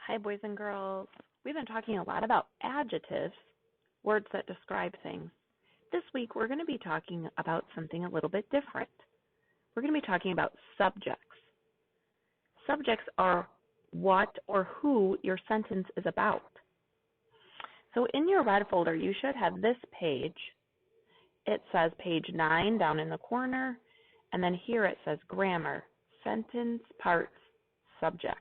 Hi, boys and girls. We've been talking a lot about adjectives, words that describe things. This week, we're going to be talking about something a little bit different. We're going to be talking about subjects. Subjects are what or who your sentence is about. So in your red folder, you should have this page. It says page 9 down in the corner, and then here it says grammar, sentence, parts, subject.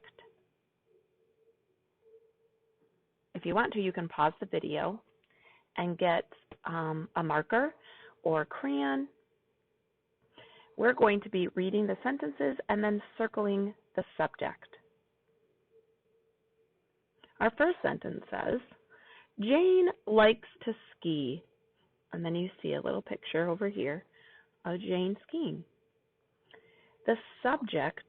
If you want to, you can pause the video and get a marker or a crayon. We're going to be reading the sentences and then circling the subject. Our first sentence says, Jane likes to ski. And then you see a little picture over here of Jane skiing. The subject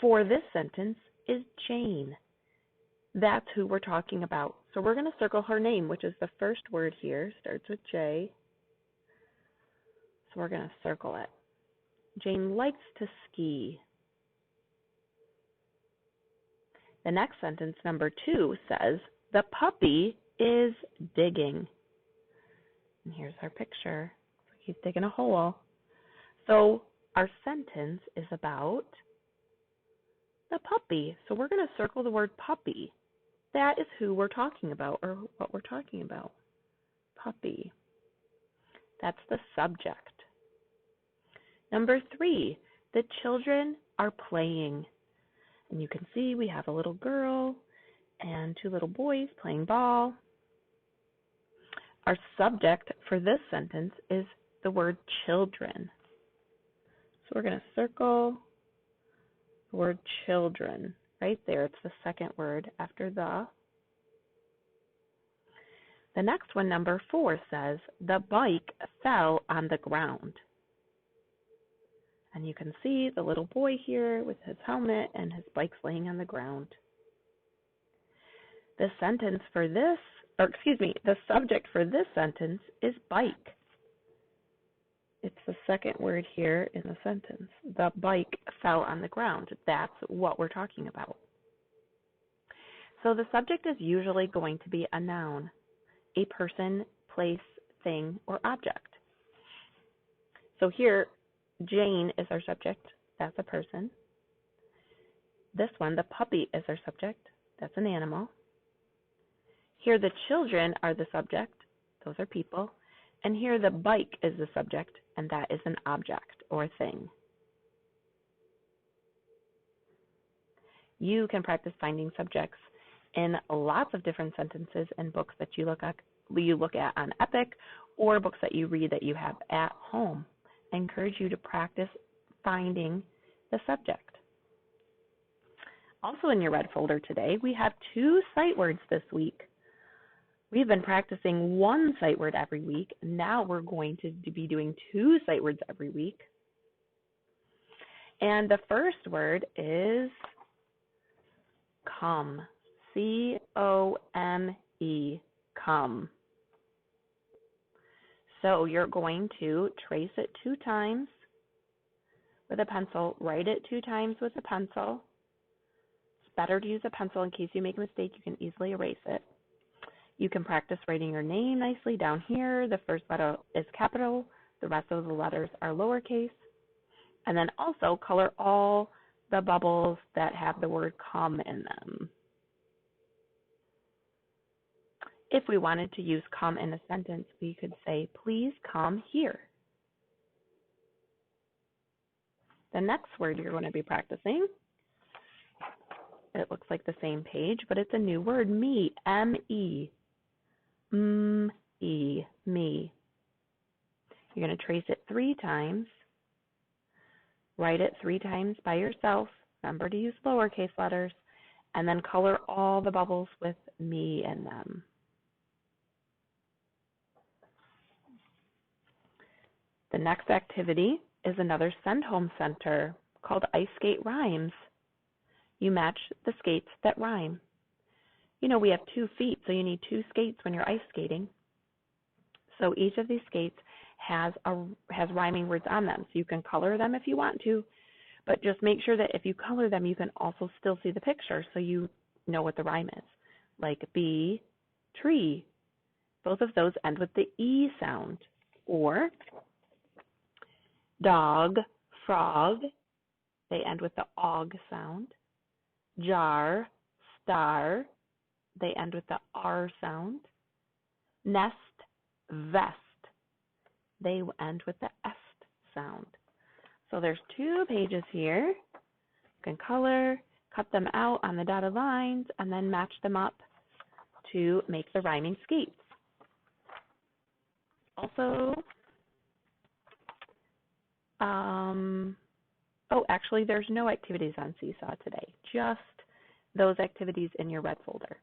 for this sentence is Jane. That's who we're talking about. So we're going to circle her name, which is the first word here, starts with J. So we're going to circle it. Jane likes to ski. The next sentence, number 2, says, the puppy is digging. And here's our picture. He's digging a hole. So our sentence is about the puppy. So we're going to circle the word puppy. That is who we're talking about, or what we're talking about. Puppy. That's the subject. Number 3, the children are playing. And you can see we have a little girl and 2 little boys playing ball. Our subject for this sentence is the word children. So we're going to circle the word children. Right there, it's the second word after the. The next one, number 4, says, the bike fell on the ground. And you can see the little boy here with his helmet and his bike's laying on the ground. The sentence for this, the subject for this sentence is bike. It's the second word here in the sentence. The bike fell on the ground. That's what we're talking about. So the subject is usually going to be a noun, a person, place, thing, or object. So here, Jane is our subject. That's a person. This one, the puppy, is our subject. That's an animal. Here, the children are the subject. Those are people. And here, the bike is the subject, and that is an object or thing. You can practice finding subjects in lots of different sentences and books that you look at on Epic, or books that you read that you have at home. I encourage you to practice finding the subject. Also in your red folder today, we have 2 sight words this week. We've been practicing 1 sight word every week. Now we're going to be doing 2 sight words every week. And the first word is come. C-O-M-E, come. So you're going to trace it 2 times with a pencil. Write it 2 times with a pencil. It's better to use a pencil in case you make a mistake. You can easily erase it. You can practice writing your name nicely down here. The first letter is capital. The rest of the letters are lowercase. And then also color all the bubbles that have the word come in them. If we wanted to use come in a sentence, we could say, please come here. The next word you're going to be practicing, it looks like the same page, but it's a new word, me, M-E. M-E, me. You're going to trace it 3 times. Write it 3 times by yourself. Remember to use lowercase letters. And then color all the bubbles with me in them. The next activity is another send home center called Ice Skate Rhymes. You match the skates that rhyme. You know, we have 2 feet, so you need 2 skates when you're ice skating. So each of these skates has rhyming words on them. So you can color them if you want to, but just make sure that if you color them, you can also still see the picture. So you know what the rhyme is, like bee, tree. Both of those end with the E sound. Or dog, frog, they end with the og sound. Jar, star, they end with the R sound. Nest, vest, they end with the est sound. So there's 2 pages here. You can color, cut them out on the dotted lines, and then match them up to make the rhyming skates. Also, actually there's no activities on Seesaw today, just those activities in your red folder.